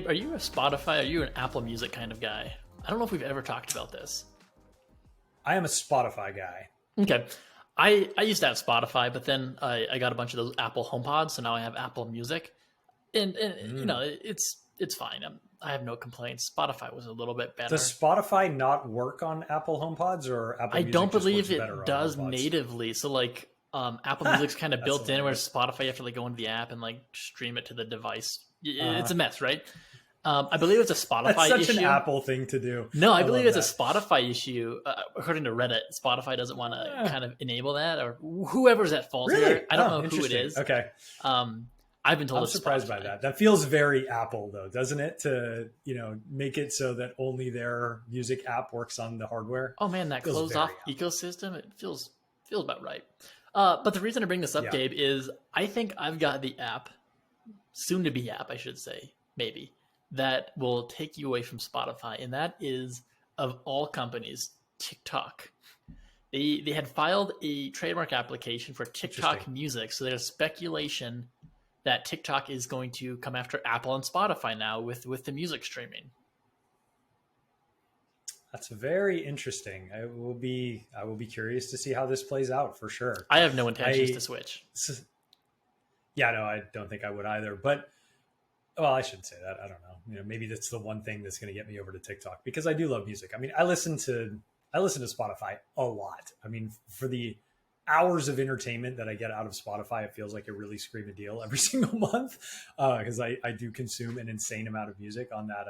Gabe, are you a Spotify? Are you an Apple Music kind of guy? I don't know if we've ever talked about this. I am a Spotify guy. Okay. I used to have Spotify, but then I got a bunch of those Apple HomePods, so now I have Apple Music, and it's fine. I have no complaints. Spotify was a little bit better. Does Spotify not work on Apple HomePods, or Apple I Music don't just believe works better it does on HomePods? natively. So like Apple Music's kind of built in, hilarious. whereas Spotify you have to like go into the app and like stream it to the device. It's a mess, right? I believe it's a Spotify That's such issue. an Apple thing to do. No, I believe love it's a Spotify issue. According to Reddit, Spotify doesn't want to kind of enable that, or whoever's at fault Really? here. I don't know who it interesting. is. Okay. I've been told I'm it's surprised Spotify. by that. That feels very Apple, though, doesn't it? To make it so that only their music app works on the hardware. Oh man, that Feels closed very off ecosystem, it feels about right. But the reason I bring this up, Yeah. Gabe, is I think I've got the app, soon to be app, I should say, maybe, that will take you away from Spotify, and that is, of all companies, TikTok. They had filed a trademark application for TikTok Music, so there's speculation that TikTok is going to come after Apple and Spotify now with the music streaming. That's very interesting. I will be curious to see how this plays out for sure. I have no intentions to switch. Yeah, no, I don't think I would either. But well, I shouldn't say that. I don't know. Maybe that's the one thing that's going to get me over to TikTok, because I do love music. I mean, I listen to Spotify a lot. I mean, for the hours of entertainment that I get out of Spotify, it feels like a really scream a deal every single month, because I do consume an insane amount of music on that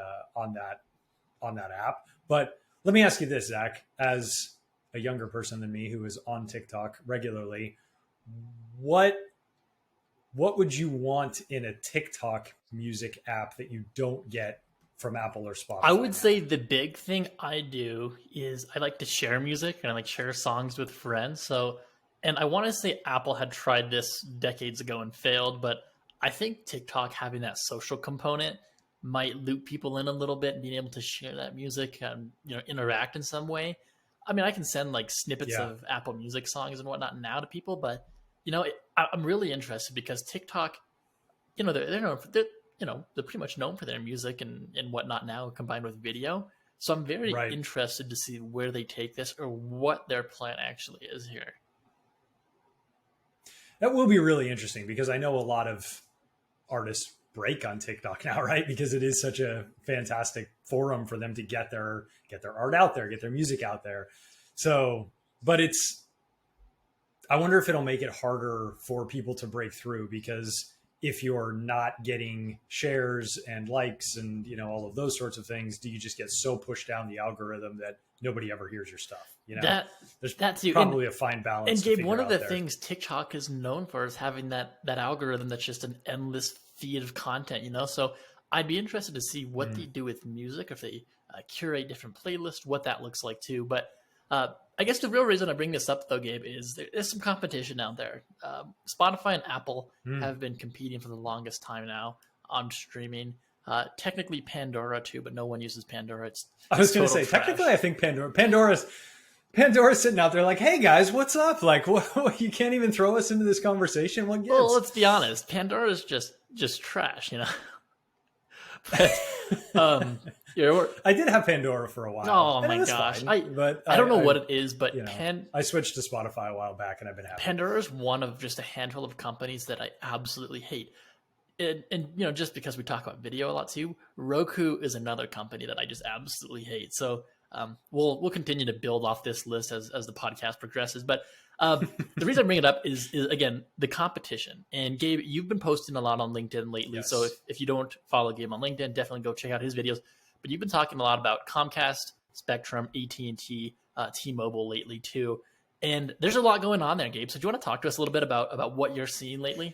app. But let me ask you this, Zach, as a younger person than me who is on TikTok regularly, what would you want in a TikTok music app that you don't get from Apple or Spotify? I would say the big thing I do is I like to share music and I like share songs with friends. So, and I want to say Apple had tried this decades ago and failed, but I think TikTok having that social component might loop people in a little bit and being able to share that music and interact in some way. I mean, I can send like snippets of Apple Music songs and whatnot now to people, but I'm really interested because TikTok, they're known for, they're pretty much known for their music and whatnot now combined with video. So I'm very interested to see where they take this or what their plan actually is here. That will be really interesting because I know a lot of artists break on TikTok now, right? Because it is such a fantastic forum for them to get their art out there, get their music out there. So, but I wonder if it'll make it harder for people to break through, because if you're not getting shares and likes and all of those sorts of things, do you just get so pushed down the algorithm that nobody ever hears your stuff? There's probably a fine balance. And Gabe, one of the things TikTok is known for is having that algorithm that's just an endless feed of content. So I'd be interested to see what they do with music, if they curate different playlists, what that looks like too. But I guess the real reason I bring this up, though, Gabe, is there's some competition out there. Spotify and Apple have been competing for the longest time now on streaming. Technically Pandora too, but no one uses Pandora. I was going to say, trash. Technically, I think Pandora's sitting out there like, hey guys, what's up? Like, what, you can't even throw us into this conversation. What gives? Well, let's be honest. Pandora's just trash, But, I did have Pandora for a while. Oh my gosh! Fine, I don't know what it is, but I switched to Spotify a while back, and I've been happy. Pandora is one of just a handful of companies that I absolutely hate. And just because we talk about video a lot too, Roku is another company that I just absolutely hate. So we'll continue to build off this list as the podcast progresses. But the reason I bring it up is again the competition. And Gabe, you've been posting a lot on LinkedIn lately. Yes. So if you don't follow Gabe on LinkedIn, definitely go check out his videos. But you've been talking a lot about Comcast, Spectrum, AT&T, T-Mobile lately too. And there's a lot going on there, Gabe. So do you want to talk to us a little bit about what you're seeing lately?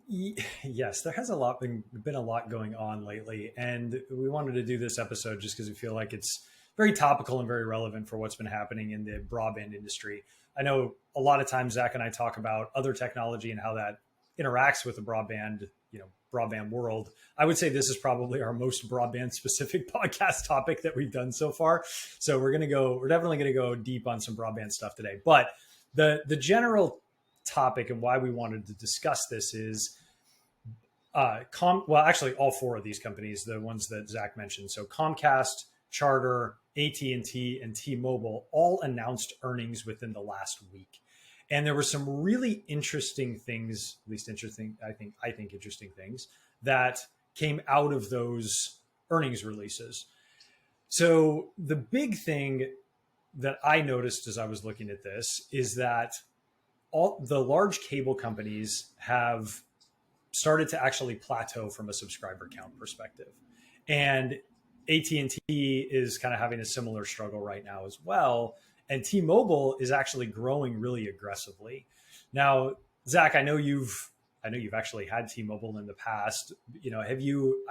Yes, there has been a lot going on lately, and we wanted to do this episode just because we feel like it's very topical and very relevant for what's been happening in the broadband industry. I know a lot of times Zach and I talk about other technology and how that interacts with the broadband world. I would say this is probably our most broadband specific podcast topic that we've done so far. So we're definitely going to go deep on some broadband stuff today. But the general topic and why we wanted to discuss this is Well, actually, all four of these companies, the ones that Zach mentioned, so Comcast, Charter, AT&T, and T-Mobile, all announced earnings within the last week, and there were some really interesting things, at least interesting, I think interesting things that came out of those earnings releases. So the big thing that I noticed as I was looking at this is that all the large cable companies have started to actually plateau from a subscriber count perspective. And AT&T is kind of having a similar struggle right now as well. And T-Mobile is actually growing really aggressively. Now, Zach, I know you've actually had T-Mobile in the past. Have you,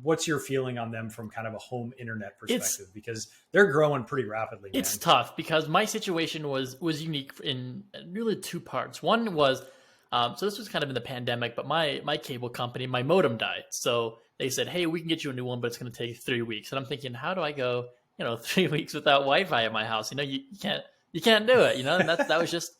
what's your feeling on them from kind of a home internet perspective? Because they're growing pretty rapidly. It's tough because my situation was unique in really two parts. One was, so this was kind of in the pandemic, but my cable company, my modem died. So they said, hey, we can get you a new one, but it's going to take 3 weeks. And I'm thinking, how do I go, 3 weeks without Wi-Fi at my house? You can't do it, and that was just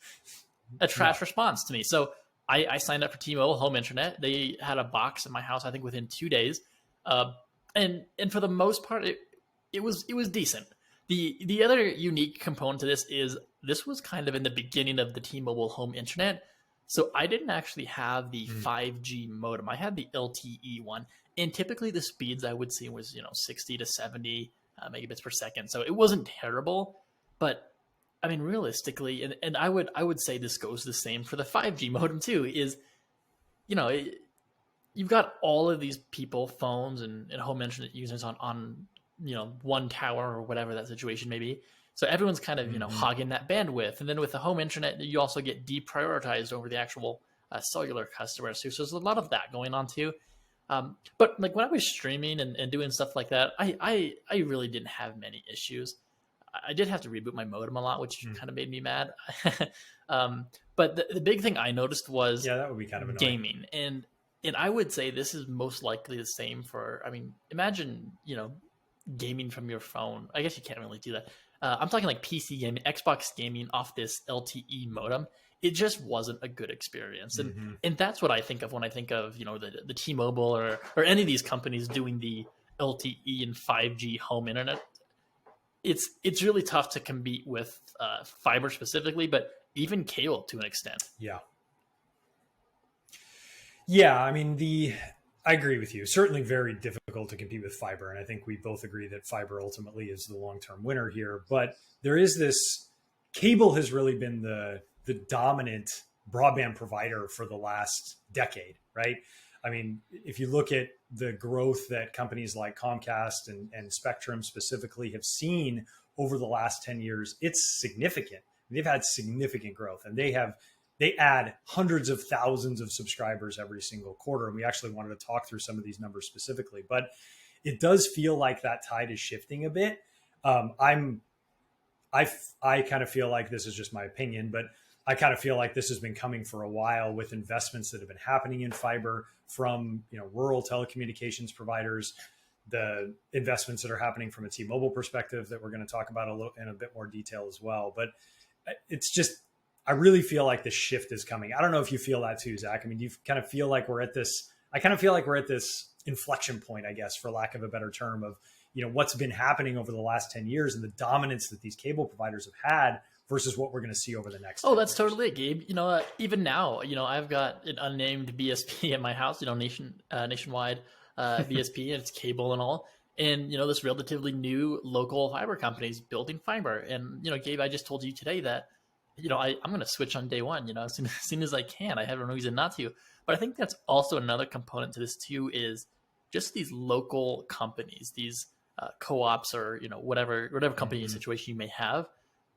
a trash response to me. So I signed up for T-Mobile home internet. They had a box in my house, I think within 2 days. And for the most part, it was decent. The other unique component to this was kind of in the beginning of the T-Mobile home internet. So I didn't actually have the 5G modem. I had the LTE one. And typically the speeds I would see was, 60 to 70 megabits per second. So it wasn't terrible, but I mean, realistically, and I would say this goes the same for the 5G modem too, is, you've got all of these people, phones and home internet users on one tower or whatever that situation may be. So everyone's kind of, hogging that bandwidth. And then with the home internet, you also get deprioritized over the actual cellular customers too. So there's a lot of that going on too. But like when I was streaming and doing stuff like that, I really didn't have many issues. I did have to reboot my modem a lot, which kind of made me mad. But the big thing I noticed was that would be kind of annoying. Gaming. And I would say this is most likely the same imagine, gaming from your phone. I guess you can't really do that. I'm talking like PC gaming, Xbox gaming off this LTE modem. It just wasn't a good experience. And that's what I think of when I think of, the T-Mobile or any of these companies doing the LTE and 5G home internet. It's really tough to compete with fiber specifically, but even cable to an extent. Yeah, I mean, I agree with you. Certainly very difficult to compete with fiber. And I think we both agree that fiber ultimately is the long-term winner here. But there is cable has really been the dominant broadband provider for the last decade, right? I mean, if you look at the growth that companies like Comcast and Spectrum specifically have seen over the last 10 years, it's significant. They've had significant growth, and they add hundreds of thousands of subscribers every single quarter. And we actually wanted to talk through some of these numbers specifically, but it does feel like that tide is shifting a bit. I kind of feel like, this is just my opinion, but I kind of feel like this has been coming for a while with investments that have been happening in fiber from, rural telecommunications providers, the investments that are happening from a T-Mobile perspective that we're going to talk about in a bit more detail as well. But it's just, I really feel like the shift is coming. I don't know if you feel that too, Zach. I mean, you kind of feel like we're at this inflection point, I guess, for lack of a better term, of, what's been happening over the last 10 years and the dominance that these cable providers have had versus what we're going to see over the next. Oh, that's totally it, Gabe. Even now, I've got an unnamed BSP at my house, nationwide BSP, and it's cable and all. And, this relatively new local fiber companies building fiber. And, Gabe, I just told you today that, I'm going to switch on day one, as soon as I can. I have no reason not to. But I think that's also another component to this too, is just these local companies, these co-ops or, whatever company situation you may have.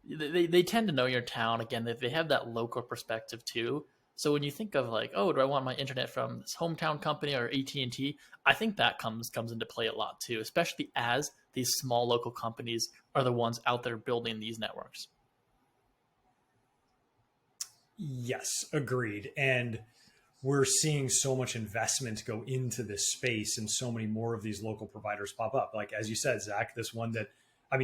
They tend to know your town. Again, they have that local perspective too. So when you think of like, oh, do I want my internet from this hometown company or AT&T? I think that comes into play a lot too, especially as these small local companies are the ones out there building these networks. Yes, agreed. And we're seeing so much investment go into this space and so many more of these local providers pop up. Like, as you said, Zach, this one that,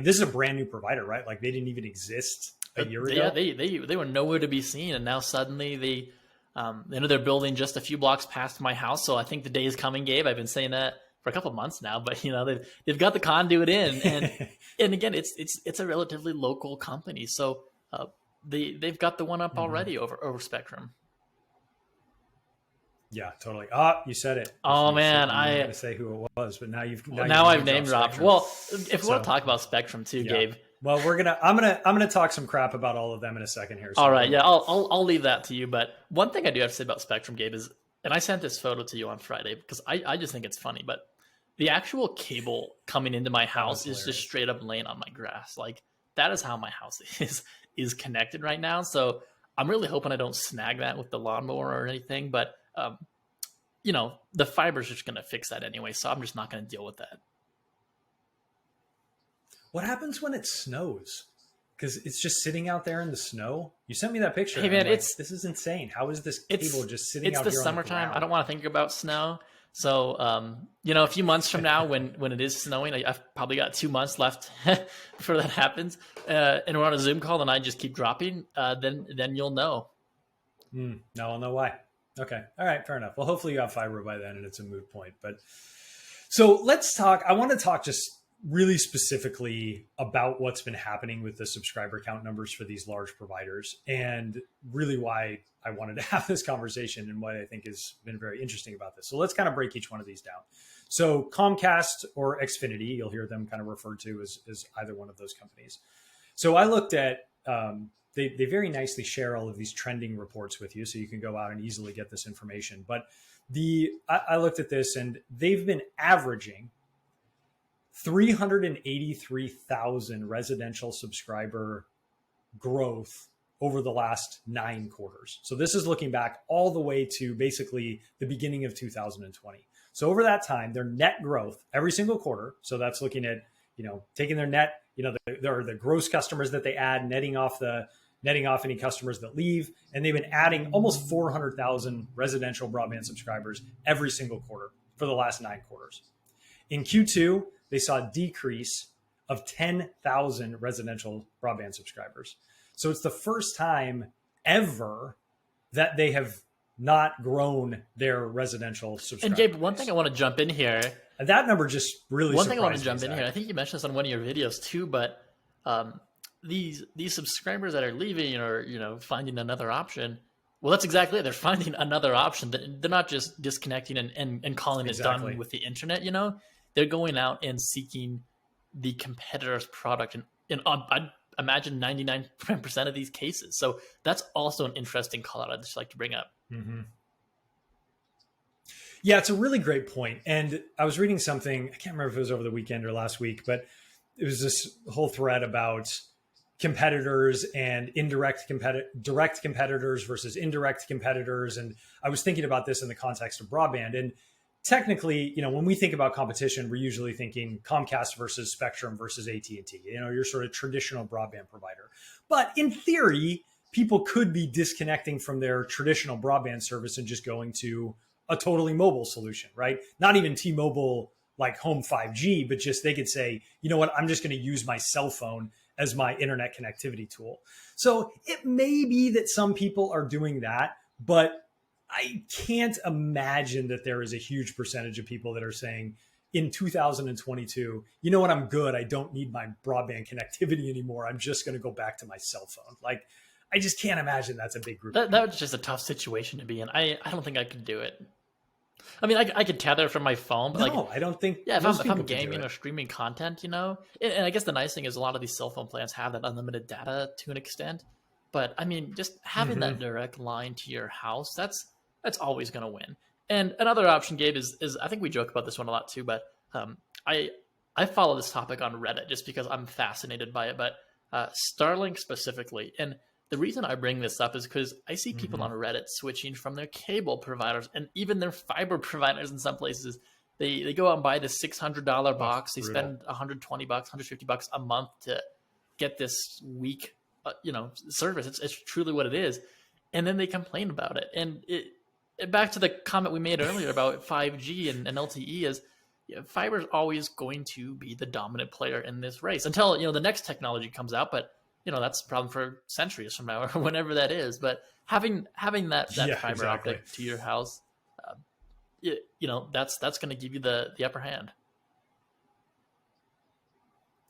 this is a brand new provider, right? Like they didn't even exist a year ago. Yeah, they were nowhere to be seen. And now suddenly They're building just a few blocks past my house, so I think the day is coming, Gabe. I've been saying that for a couple of months now, but they've got the conduit in, and again, it's a relatively local company, so they've got the one up already over Spectrum. Yeah, totally. You said it. Oh man, I'm going to say who it was, but now I've name dropped. Well, if we want to talk about Spectrum too, yeah. Gabe. Well, I'm gonna talk some crap about all of them in a second here. So all right, yeah, I'll leave that to you. But one thing I do have to say about Spectrum, Gabe, is, and I sent this photo to you on Friday because I just think it's funny, but the actual cable coming into my house is just straight up laying on my grass. Like, that is how my house is connected right now. So I'm really hoping I don't snag that with the lawnmower or anything, but the fiber's just going to fix that anyway, so I'm just not going to deal with that. What happens when it snows? Because it's just sitting out there in the snow. You sent me that picture. Hey man, this is insane. How is this cable just sitting out here? It's the summertime. I don't want to think about snow. So, a few months from now, when it is snowing, I've probably got 2 months left before that happens, and we're on a Zoom call, and I just keep dropping. Then you'll know. Now I'll know why. Okay. All right. Fair enough. Well, hopefully you have fiber by then and it's a moot point. But so let's talk. I want to talk just really specifically about what's been happening with the subscriber count numbers for these large providers, and really why I wanted to have this conversation and what I think has been very interesting about this. So let's kind of break each one of these down. So Comcast or Xfinity, you'll hear them kind of referred to as either one of those companies. So I looked at, they very nicely share all of these trending reports with you, so you can go out and easily get this information. But I looked at this, and they've been averaging 383,000 residential subscriber growth over the last 9 quarters. So this is looking back all the way to basically the beginning of 2020. So over that time, their net growth every single quarter. So that's looking at, taking their net, the gross customers that they add, netting off any customers that leave. And they've been adding almost 400,000 residential broadband subscribers every single quarter for the last 9 quarters. In Q2, they saw a decrease of 10,000 residential broadband subscribers. So it's the first time ever that they have not grown their residential subscribers. And Gabe, one thing I want to jump in here. And that number just really One thing I want to jump in here. I think you mentioned this on one of your videos too, but these subscribers that are leaving or finding another option. Well, that's exactly it. They're finding another option. They're not just disconnecting and calling it done with the internet. They're going out and seeking the competitor's product, and I'd imagine 99% of these cases. So that's also an interesting call out I'd just like to bring up. Mm-hmm. Yeah, it's a really great point. And I was reading something, I can't remember if it was over the weekend or last week, but it was this whole thread about competitors and direct competitors versus indirect competitors. And I was thinking about this in the context of broadband. And technically, when we think about competition, we're usually thinking Comcast versus Spectrum versus AT&T, your sort of traditional broadband provider. But in theory, people could be disconnecting from their traditional broadband service and just going to a totally mobile solution, right? Not even T-Mobile like home 5G, but just they could say, you know what, I'm just going to use my cell phone as my internet connectivity tool. So it may be that some people are doing that, but I can't imagine that there is a huge percentage of people that are saying in 2022, you know what, I'm good. I don't need my broadband connectivity anymore. I'm just going to go back to my cell phone. Like, I just can't imagine that's a big group. That was just a tough situation to be in. I don't think I could do it. I mean, I could tether from my phone, but I don't think. Yeah, if I'm gaming or streaming content, and I guess the nice thing is a lot of these cell phone plans have that unlimited data to an extent. But I mean, just having that direct line to your house, that's always going to win. And another option, Gabe, is I think we joke about this one a lot too, but I follow this topic on Reddit just because I'm fascinated by it. But Starlink specifically, and the reason I bring this up is because I see people on Reddit switching from their cable providers and even their fiber providers in some places. They go out and buy this $600 box. They spend $120, $150 a month to get this weak, service. It's truly what it is. And then they complain about it. And back to the comment we made earlier about 5G and LTE is fiber is always going to be the dominant player in this race until, the next technology comes out. But that's a problem for centuries from now or whenever that is. But having that Yeah, fiber exactly. optic to your house, uh, that's going to give you the upper hand.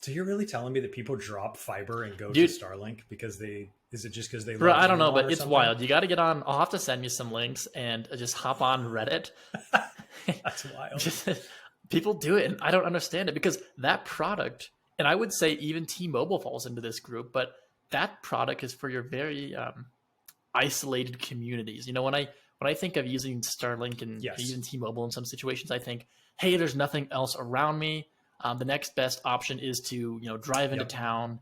So you're really telling me that people drop fiber and go to Dude, Starlink because is it just because they bro, love I don't you know, more but or it's something? wild. You got to get on. I'll have to send you some links and just hop on Reddit. That's wild. Just people do it, and I don't understand it because that product, and I would say even T-Mobile falls into this group, but that product is for your very isolated communities. When I think of using Starlink and Yes. even T-Mobile in some situations, I think, hey, there's nothing else around me. The next best option is to drive into Yep. town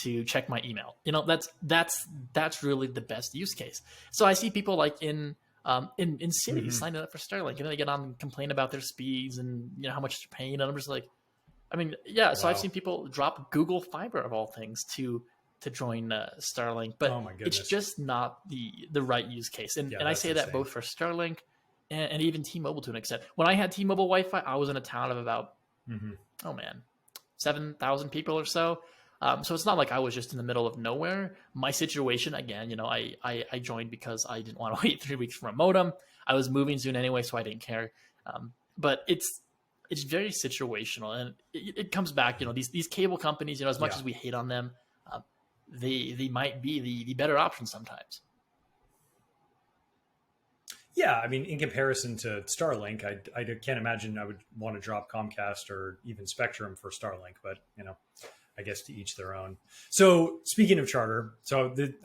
to check my email. That's really the best use case. So I see people like in cities Hmm. signing up for Starlink, and then they get on and complain about their speeds and how much they're paying. And I'm just like, I mean, yeah. So I've Wow. seen people drop Google Fiber of all things to join Starlink, but Oh my it's goodness. just not the right use case. And Yeah, and I that's say that insane. both for Starlink and even T-Mobile to an extent. When I had T-Mobile Wi-Fi, I was in a town of about Hmm. 7,000 people or so. So it's not like I was just in the middle of nowhere. My situation, again, I joined because I didn't want to wait 3 weeks for a modem. I was moving soon anyway, so I didn't care. But it's very situational, and it comes back. These cable companies, as much Yeah. as we hate on them, uh, they might be the better option sometimes. Yeah, I mean, in comparison to Starlink, I can't imagine I would want to drop Comcast or even Spectrum for Starlink, but I guess to each their own. So speaking of Charter,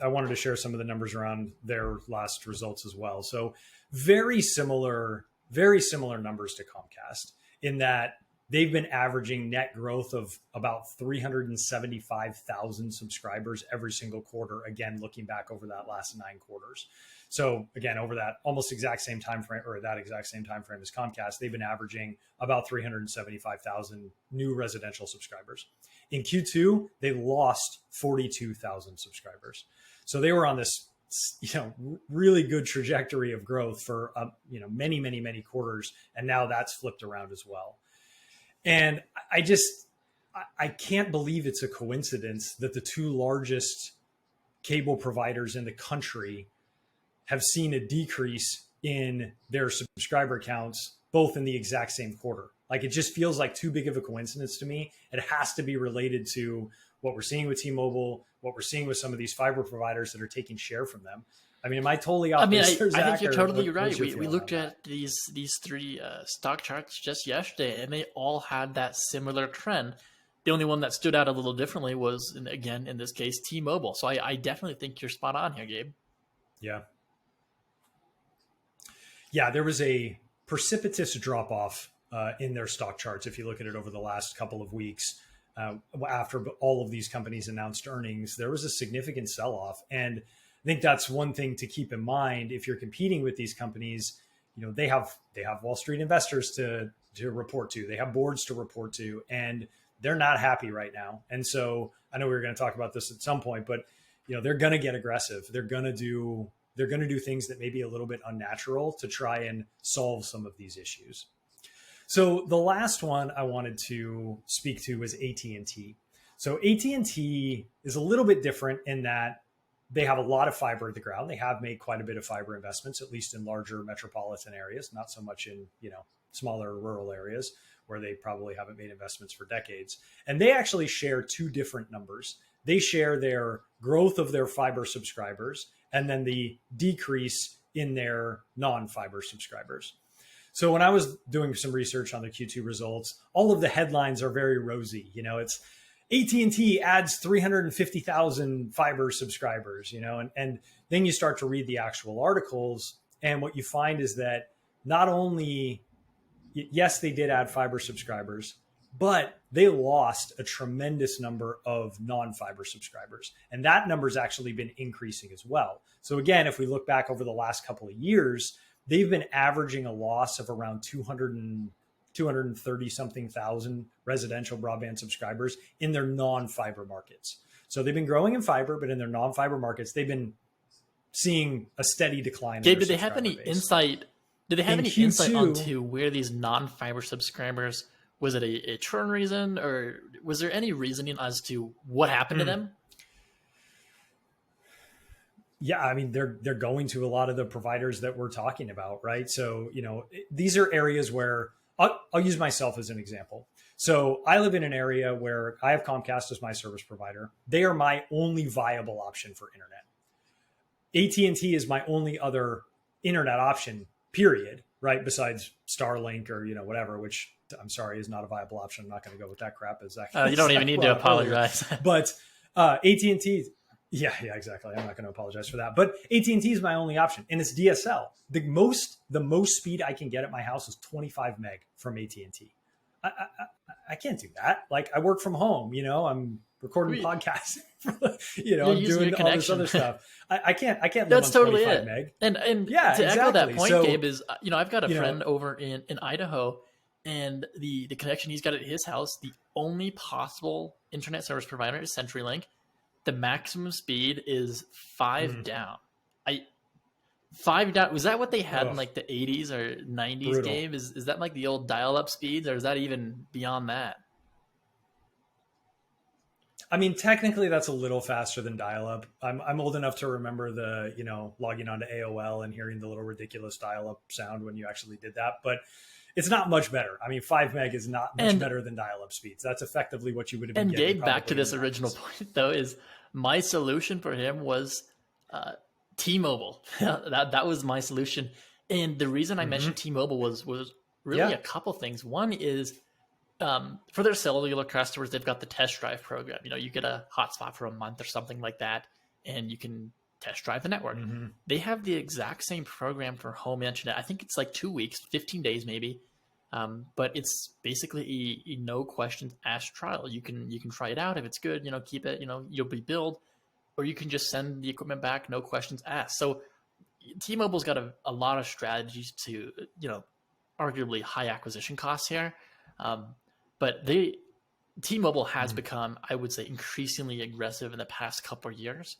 I wanted to share some of the numbers around their last results as well. So very similar numbers to Comcast in that they've been averaging net growth of about 375,000 subscribers every single quarter. Again, looking back over that last 9 quarters. So again, over that almost exact same time frame, or that exact same time frame as Comcast, they've been averaging about 375,000 new residential subscribers. In Q2, they lost 42,000 subscribers. So they were on this, really good trajectory of growth for many, many, many quarters, and now that's flipped around as well. And I can't believe it's a coincidence that the two largest cable providers in the country have seen a decrease in their subscriber counts, both in the exact same quarter. Like it just feels like too big of a coincidence to me. It has to be related to what we're seeing with T-Mobile, what we're seeing with some of these fiber providers that are taking share from them. I mean, am I totally I off mean, base there, I think Zach? you're Or totally what's right. your We feeling on looked that? at these three stock charts just yesterday, and they all had that similar trend. The only one that stood out a little differently was, again, in this case, T-Mobile. So I definitely think you're spot on here, Gabe. Yeah. Yeah, there was a precipitous drop off in their stock charts if you look at it over the last couple of weeks. After all of these companies announced earnings, there was a significant sell off. And I think that's one thing to keep in mind if you're competing with these companies. They have Wall Street investors to report to. They have boards to report to, and they're not happy right now. And so I know we were going to talk about this at some point, but they're going to get aggressive. They're going to do things that may be a little bit unnatural to try and solve some of these issues. So the last one I wanted to speak to was AT&T. So AT&T is a little bit different in that they have a lot of fiber at the ground. They have made quite a bit of fiber investments, at least in larger metropolitan areas, not so much in, smaller rural areas where they probably haven't made investments for decades. And they actually share two different numbers. They share their growth of their fiber subscribers and then the decrease in their non-fiber subscribers. So when I was doing some research on the Q2 results, all of the headlines are very rosy. It's AT&T adds 350,000 fiber subscribers, and then you start to read the actual articles. And what you find is that not only, yes, they did add fiber subscribers, but they lost a tremendous number of non-fiber subscribers. And that number's actually been increasing as well. So again, if we look back over the last couple of years, they've been averaging a loss of around 230 something thousand residential broadband subscribers in their non-fiber markets. So they've been growing in fiber, but in their non-fiber markets, they've been seeing a steady decline. Gabe, did they have any insight? Did they have In any insight Q2, onto where these non-fiber subscribers? Was it a churn reason, or was there any reasoning as to what happened to them? Yeah, I mean they're going to a lot of the providers that we're talking about, right? So these are areas where I'll use myself as an example. So I live in an area where I have Comcast as my service provider. They are my only viable option for internet. AT&T is my only other internet option, period, right? Besides Starlink or whatever, which I'm sorry is not a viable option. I'm not going to go with that crap, as You don't even need to earlier. apologize. But AT&T, yeah, exactly. I'm not going to apologize for that. But AT&T is my only option, and it's DSL. The most speed I can get at my house is 25 meg from AT&T. I can't do that. Like, I work from home. I'm recording podcasts. I'm doing all this other stuff. I can't live That's on totally 25 it. meg. And Yeah, to exactly. echo that point, So, Gabe, is I've got a friend over in Idaho, and the connection he's got at his house, the only possible internet service provider is CenturyLink. The maximum speed is 5 down. 5 down. Was that what they had in like the 80s or 90s, brutal. Gabe? Is that like the old dial-up speeds, or is that even beyond that? I mean, technically that's a little faster than dial-up. I'm old enough to remember logging onto AOL and hearing the little ridiculous dial-up sound when you actually did that, but it's not much better. I mean, 5 meg is not much better than dial-up speeds. That's effectively what you would have been getting. And Gabe, back to this original point though, is my solution for him was T-Mobile. that was my solution. And the reason I mentioned T-Mobile was really a couple things. One is for their cellular customers, they've got the test drive program. You get a hotspot for a month or something like that, and you can test drive the network. They have the exact same program for home internet. I think it's like 2 weeks, 15 days maybe. But it's basically a no questions asked trial. You can try it out. If it's good, keep it, you'll be billed, or you can just send the equipment back, no questions asked. So T-Mobile's got a lot of strategies to, arguably high acquisition costs here. But T-Mobile has become, I would say, increasingly aggressive in the past couple of years.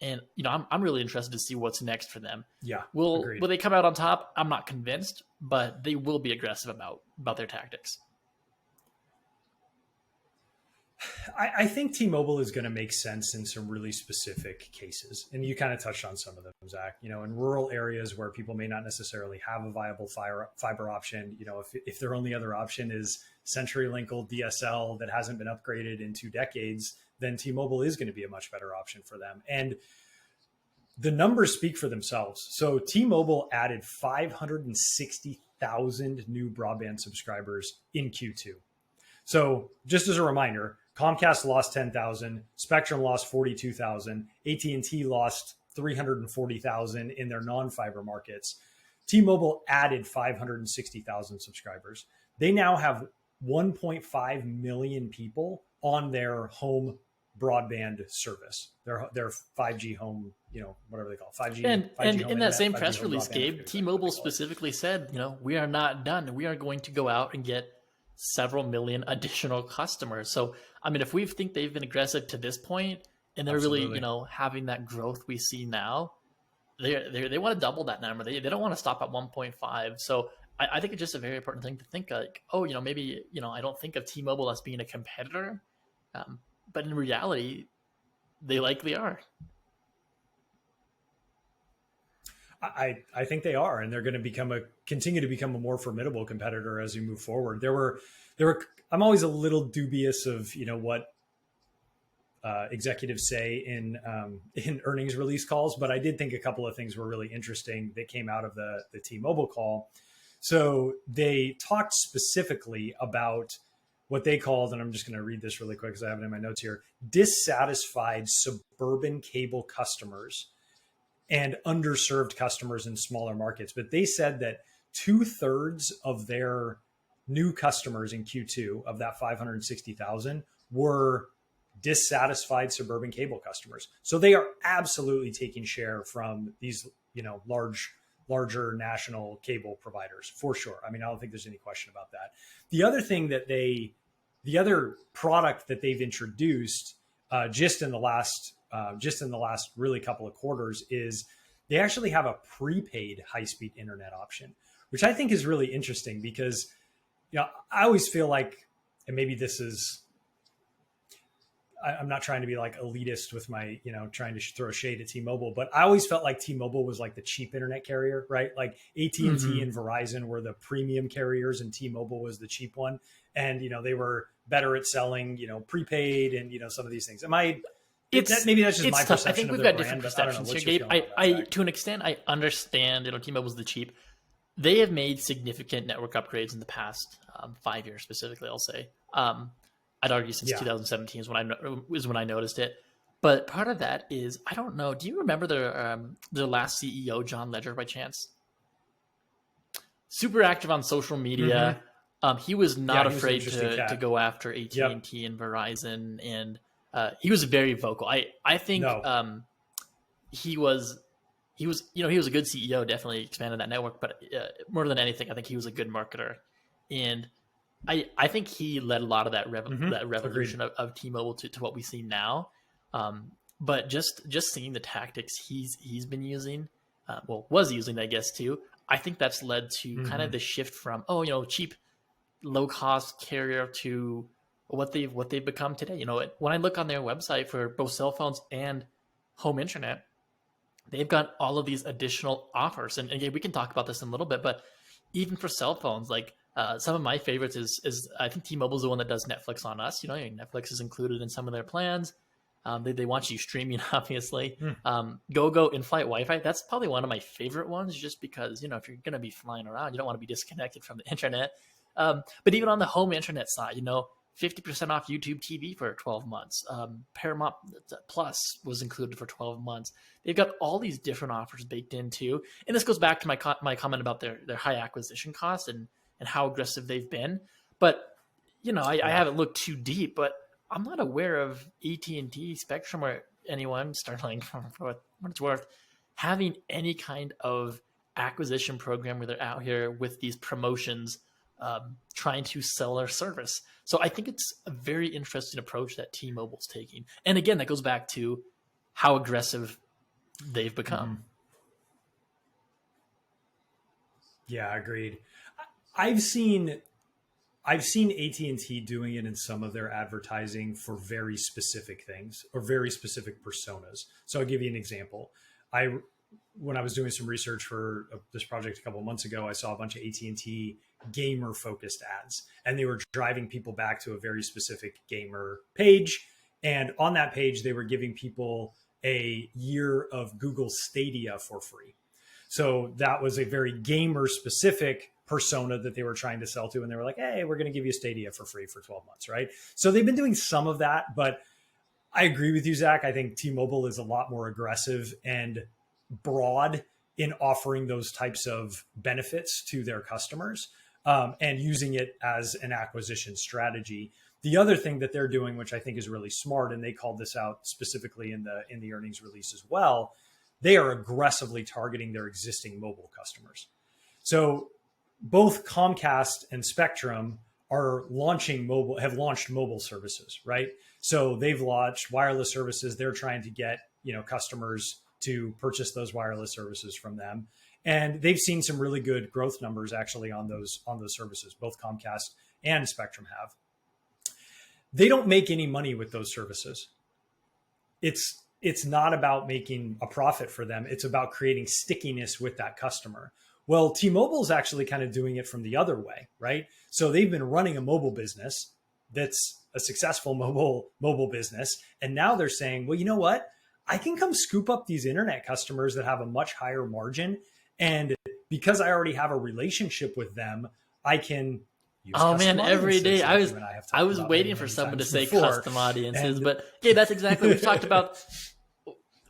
And, I'm really interested to see what's next for them. Yeah. Will they come out on top? I'm not convinced, but they will be aggressive about their tactics. I think T-Mobile is going to make sense in some really specific cases. And you kind of touched on some of them, Zach. In rural areas where people may not necessarily have a viable fiber option, if their only other option is CenturyLink old DSL that hasn't been upgraded in 2 decades, then T-Mobile is going to be a much better option for them. And the numbers speak for themselves. So T-Mobile added 560,000 new broadband subscribers in Q2. So just as a reminder, Comcast lost 10,000, Spectrum lost 42,000, AT&T lost 340,000 in their non-fiber markets. T-Mobile added 560,000 subscribers. They now have 1.5 million people on their home broadband service, their 5G home, whatever they call it, 5G. And in internet, that same 5G press release, Gabe, T-Mobile specifically said, we are not done. We are going to go out and get several million additional customers. So, I mean, if we think they've been aggressive to this point, and they're really, having that growth we see now, they want to double that number. They don't want to stop at 1.5. So I think it's just a very important thing to think like, maybe, I don't think of T-Mobile as being a competitor, but in reality, they likely are. I think they are, and they're going to continue to become a more formidable competitor as we move forward. There were. I'm always a little dubious of what executives say in earnings release calls, but I did think a couple of things were really interesting that came out of the T-Mobile call. So they talked specifically about what they called, and I'm just going to read this really quick because I have it in my notes here, dissatisfied suburban cable customers and underserved customers in smaller markets. But they said that 2/3 of their new customers in Q2 of that 560,000 were dissatisfied suburban cable customers. So they are absolutely taking share from these, larger national cable providers for sure. I mean, I don't think there's any question about that. The other thing the other product that they've introduced just in the last really couple of quarters is they actually have a prepaid high-speed internet option, which I think is really interesting because, I always feel like, and maybe this is, I'm not trying to be like elitist with my, trying to throw shade at T-Mobile, but I always felt like T-Mobile was like the cheap internet carrier, right? Like AT&T and Verizon were the premium carriers and T-Mobile was the cheap one. And, they were better at selling, prepaid and, some of these things. Maybe that's just my perception. I think we've got different perceptions here, Gabe. I to an extent, I understand, T-Mobile's the cheap. They have made significant network upgrades in the past 5 years specifically, I'll say. I'd argue since 2017 is when I noticed it. But part of that is, I don't know. Do you remember their last CEO, John Ledger, by chance? Super active on social media. He was not afraid to go after AT&T and Verizon, and he was very vocal. I think he was he was a good CEO, definitely expanded that network, but more than anything, I think he was a good marketer, and I think he led a lot of that revolution of T-Mobile to what we see now. But just seeing the tactics he's been using, was using, I guess, too. I think that's led to kind of the shift from cheap, low cost carrier to what they've become today. When I look on their website for both cell phones and home internet, they've got all of these additional offers. And again, we can talk about this in a little bit, but even for cell phones, like some of my favorites is I think T-Mobile's the one that does Netflix on Us. Netflix is included in some of their plans. They want you streaming, obviously. Go in-flight Wi-Fi. That's probably one of my favorite ones, just because, if you're going to be flying around, you don't want to be disconnected from the internet. But even on the home internet side, 50% off YouTube TV for 12 months. Paramount Plus was included for 12 months. They've got all these different offers baked into. And this goes back to my comment about their high acquisition costs and how aggressive they've been. But, I haven't looked too deep, but I'm not aware of AT&T, Spectrum, or anyone, Starlink, for what it's worth, having any kind of acquisition program where they're out here with these promotions trying to sell their service. So I think it's a very interesting approach that T-Mobile's taking. And again, that goes back to how aggressive they've become. Yeah, agreed. I've seen AT&T doing it in some of their advertising for very specific things or very specific personas. So I'll give you an example. When I was doing some research for this project a couple of months ago, I saw a bunch of AT&T gamer focused ads, and they were driving people back to a very specific gamer page. And on that page, they were giving people a year of Google Stadia for free. So that was a very gamer specific persona that they were trying to sell to. And they were like, hey, we're going to give you Stadia for free for 12 months. Right. So they've been doing some of that, but I agree with you, Zach. I think T-Mobile is a lot more aggressive and broad in offering those types of benefits to their customers, and using it as an acquisition strategy. The other thing that they're doing, which I think is really smart, and they called this out specifically in the earnings release as well, they are aggressively targeting their existing mobile customers. So both Comcast and Spectrum have launched mobile services, right? So they've launched wireless services. They're trying to get, customers to purchase those wireless services from them. And they've seen some really good growth numbers actually on those services. Both Comcast and Spectrum have. They don't make any money with those services. It's not about making a profit for them. It's about creating stickiness with that customer. Well, T-Mobile is actually kind of doing it from the other way, right? So they've been running a mobile business that's a successful mobile business. And now they're saying, well, you know what? I can come scoop up these internet customers that have a much higher margin. And because I already have a relationship with them, I can use every day I was waiting for someone to say custom audiences, but yeah, that's exactly what we've talked about.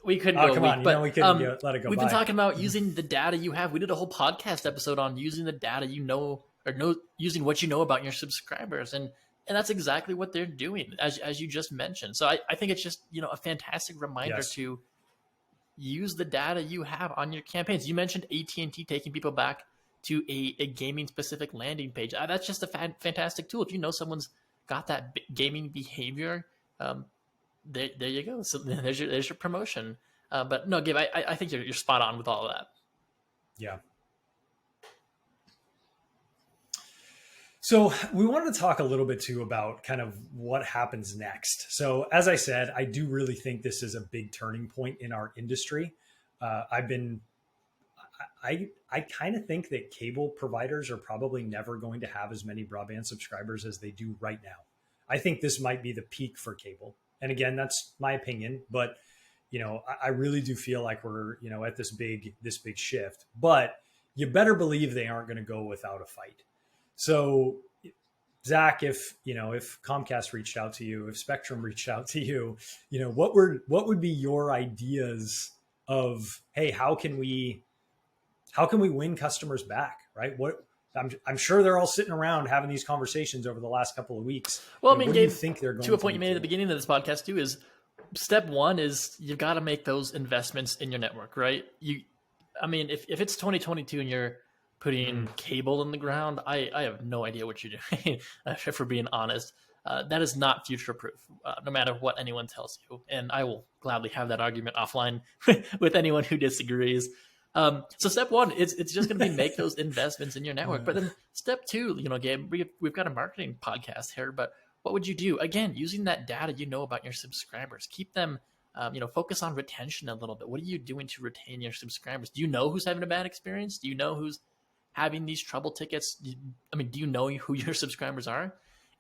We couldn't go a week, but we couldn't let it go. We've been talking about using the data you have. We did a whole podcast episode on using the data using what you know about your subscribers, and that's exactly what they're doing, as you just mentioned. So I think it's just a fantastic reminder to use the data you have on your campaigns. You mentioned AT&T taking people back to a gaming specific landing page. That's just a fantastic tool. If you know someone's got that gaming behavior, there you go. So there's your promotion. But no, Gabe, I think you're spot on with all of that. Yeah. So we wanted to talk a little bit too about kind of what happens next. So as I said, I do really think this is a big turning point in our industry. I've been I kind of think that cable providers are probably never going to have as many broadband subscribers as they do right now. I think this might be the peak for cable. And again, that's my opinion, but I really do feel like we're, at this big shift, but you better believe they aren't going to go without a fight. So Zach, if Comcast reached out to you, if Spectrum reached out to you, what would be your ideas of, hey, how can we win customers back, right? I'm sure they're all sitting around having these conversations over the last couple of weeks. Well, I mean, what do you think they're going to a point you made at the beginning of this podcast too is step one is you've got to make those investments in your network, right? If it's 2022 and you're putting cable in the ground, I have no idea what you're doing. For being honest, that is not future proof, no matter what anyone tells you. And I will gladly have that argument offline with anyone who disagrees. So step one, it's just going to be make those investments in your network. But then step two, Gabe, we've got a marketing podcast here, but what would you do? Again, using that data about your subscribers, keep them, focus on retention a little bit. What are you doing to retain your subscribers? Do you know who's having a bad experience? Do you know who's having these trouble tickets? Do you know who your subscribers are?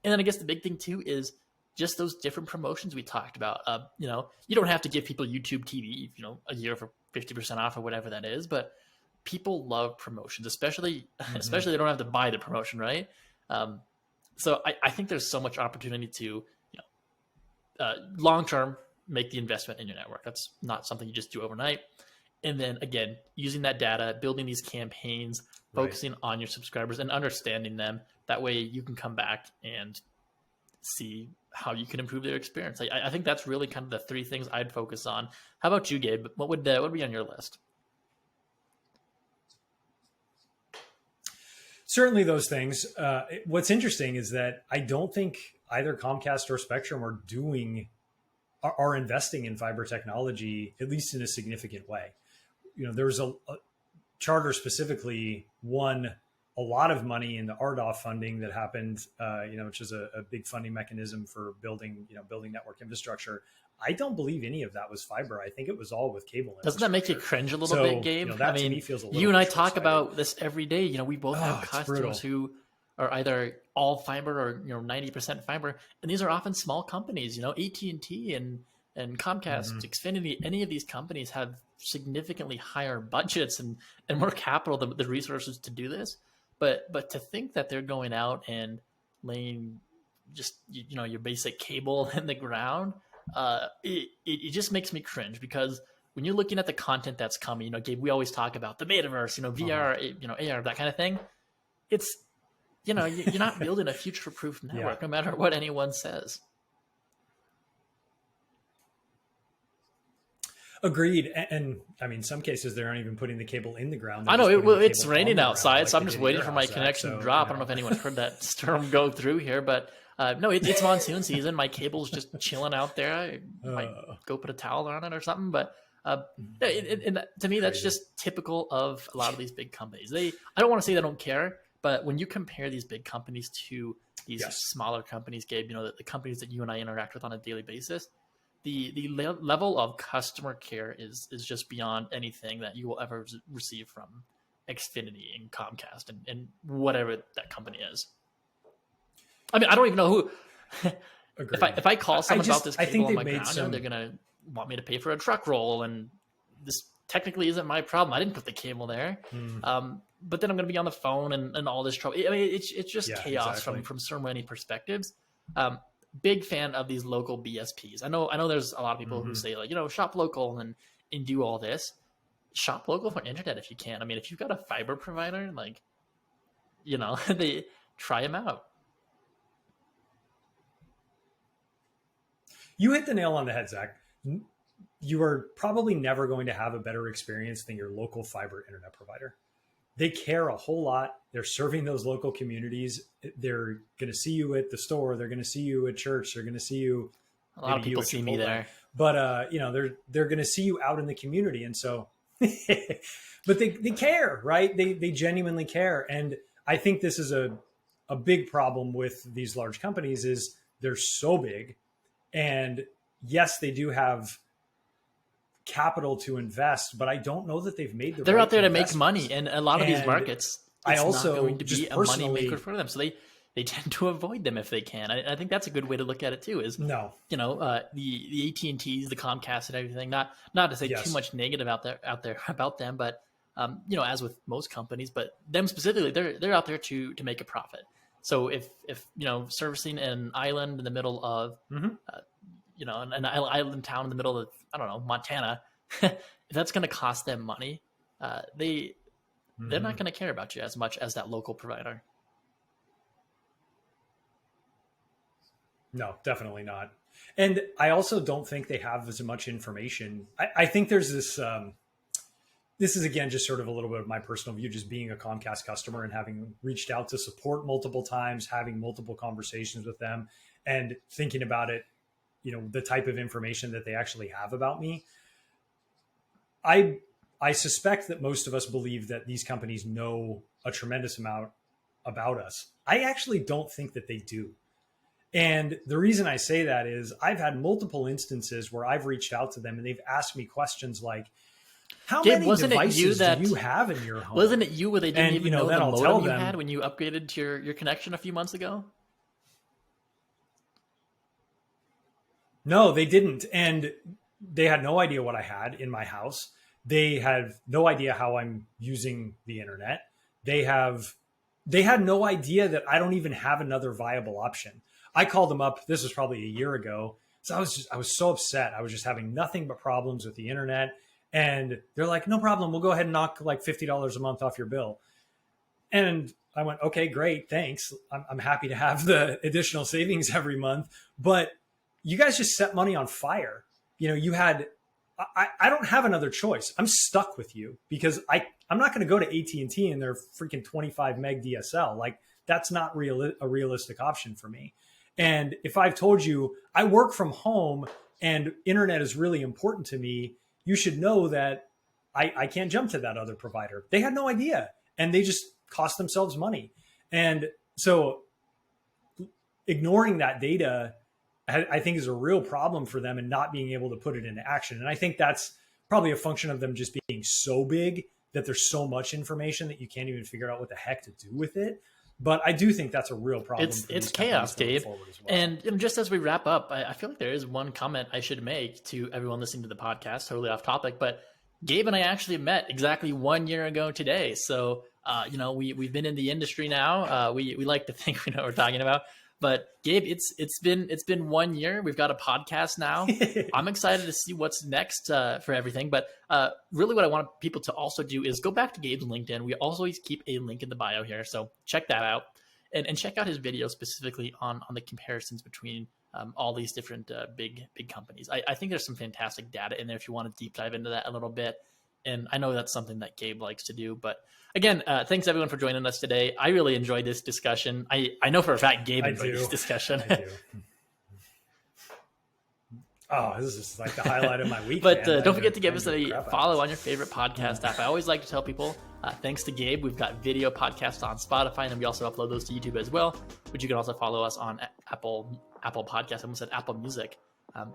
And then I guess the big thing too is just those different promotions we talked about. You don't have to give people YouTube TV, a year for 50% off or whatever that is, but people love promotions, especially they don't have to buy the promotion, right? So I think there's so much opportunity to, long-term make the investment in your network. That's not something you just do overnight. And then again, using that data, building these campaigns, focusing on your subscribers and understanding them. That way you can come back and see how you can improve their experience. I think that's really kind of the three things I'd focus on. How about you, Gabe? What would be on your list? Certainly those things. What's interesting is that I don't think either Comcast or Spectrum are investing in fiber technology, at least in a significant way. There's a Charter specifically won a lot of money in the RDOF funding that happened, which is a big funding mechanism for building network infrastructure. I don't believe any of that was fiber. I think it was all with cable. Doesn't that make you cringe a little bit, Gabe? That to me feels a little you and I talk about this every day. We both have customers brutal. who are either all fiber or 90% fiber, and these are often small companies. AT&T and Comcast, Xfinity, any of these companies have significantly higher budgets and more capital, the resources to do this. But to think that they're going out and laying just your basic cable in the ground, it just makes me cringe, because when you're looking at the content that's coming, Gabe, we always talk about the metaverse, VR, AR, that kind of thing. It's you're not building a future-proof network, no matter what anyone says. Agreed. And in some cases, they aren't even putting the cable in the ground. I know it's raining outside, so I'm just waiting for my connection to drop. I don't know if anyone's heard that storm go through here, but no, it's monsoon season. My cable's just chilling out there. I might go put a towel on it or something. But to me, that's just typical of a lot of these big companies. I don't want to say they don't care, but when you compare these big companies to these smaller companies, Gabe, the companies that you and I interact with on a daily basis, the level of customer care is just beyond anything that you will ever receive from Xfinity and Comcast and whatever that company is. I don't even know who. if I call someone about this cable on my ground, they're gonna want me to pay for a truck roll, and this technically isn't my problem. I didn't put the cable there. But then I'm gonna be on the phone and all this trouble. It's just chaos from so many perspectives. Big fan of these local BSPs. I know there's a lot of people who say shop local and do all this. Shop local for internet if you can. If you've got a fiber provider, they try them out. You hit the nail on the head, Zach. You are probably never going to have a better experience than your local fiber internet provider. They care a whole lot. They're serving those local communities. They're going to see you at the store. They're going to see you at church. They're going to see you. A lot of people see me there, but they're going to see you out in the community, and so, but they care, right? They genuinely care, and I think this is a a big problem with these large companies is they're so big, and yes, they do have capital to invest, but I don't know that they've made they're right out there to make money, and a lot of these markets, I it's also not going to just be a money maker for them. So they tend to avoid them if they can. I think that's a good way to look at it too. Is no, the AT&Ts, the Comcast, and everything. Not to say too much negative out there about them, but as with most companies, but them specifically, they're out there to make a profit. So if servicing an island in the middle of an island town in the middle of, I don't know, Montana, if that's going to cost them money, they're not going to care about you as much as that local provider. No, definitely not. And I also don't think they have as much information. I think there's this, this is again, just sort of a little bit of my personal view, just being a Comcast customer and having reached out to support multiple times, having multiple conversations with them and thinking about it, the type of information that they actually have about me. I suspect that most of us believe that these companies know a tremendous amount about us. I actually don't think that they do. And the reason I say that is I've had multiple instances where I've reached out to them and they've asked me questions like, how many devices do you have in your home? Wasn't it you where they didn't even know the modem you them, had when you upgraded to your connection a few months ago? No, they didn't. And they had no idea what I had in my house. They had no idea how I'm using the internet. They had no idea that I don't even have another viable option. I called them up. This was probably a year ago. So I was so upset. I was just having nothing but problems with the internet. And they're like, no problem. We'll go ahead and knock like $50 a month off your bill. And I went, okay, great. Thanks. I'm happy to have the additional savings every month. But you guys just set money on fire. I don't have another choice. I'm stuck with you because I'm not going to go to AT&T and their freaking 25 meg DSL. Like that's not a realistic option for me. And if I've told you I work from home and internet is really important to me, you should know that I can't jump to that other provider. They had no idea and they just cost themselves money. And so ignoring that data, I think is a real problem for them and not being able to put it into action. And I think that's probably a function of them just being so big that there's so much information that you can't even figure out what the heck to do with it. But I do think that's a real problem. It's chaos, Dave. Well. And just as we wrap up, I feel like there is one comment I should make to everyone listening to the podcast, totally off topic, but Gabe and I actually met exactly 1 year ago today. So, we've been in the industry now. We like to think we know what we're talking about. But Gabe, it's been 1 year. We've got a podcast now. I'm excited to see what's next for everything. But really what I want people to also do is go back to Gabe's LinkedIn. We always keep a link in the bio here. So check that out and check out his video specifically on the comparisons between all these different big companies. I think there's some fantastic data in there if you want to deep dive into that a little bit. And I know that's something that Gabe likes to do. But again, thanks everyone for joining us today. I really enjoyed this discussion. I know for a fact Gabe enjoyed this discussion. I do. Oh, this is like the highlight of my week. But don't forget to give us a follow on your favorite podcast app. I always like to tell people, thanks to Gabe, we've got video podcasts on Spotify, and then we also upload those to YouTube as well. But you can also follow us on Apple Podcasts. I almost said Apple Music.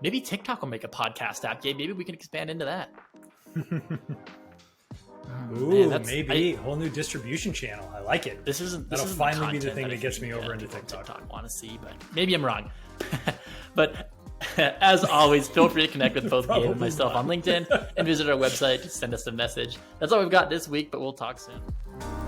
Maybe TikTok will make a podcast app, Gabe. Maybe we can expand into that. Ooh, maybe a whole new distribution channel. I like it. That'll finally be the thing that gets me over into TikTok. Want to see, but maybe I'm wrong. But as always, feel free to connect with both Gabe and myself on LinkedIn and visit our website to send us a message. That's all we've got this week, but we'll talk soon.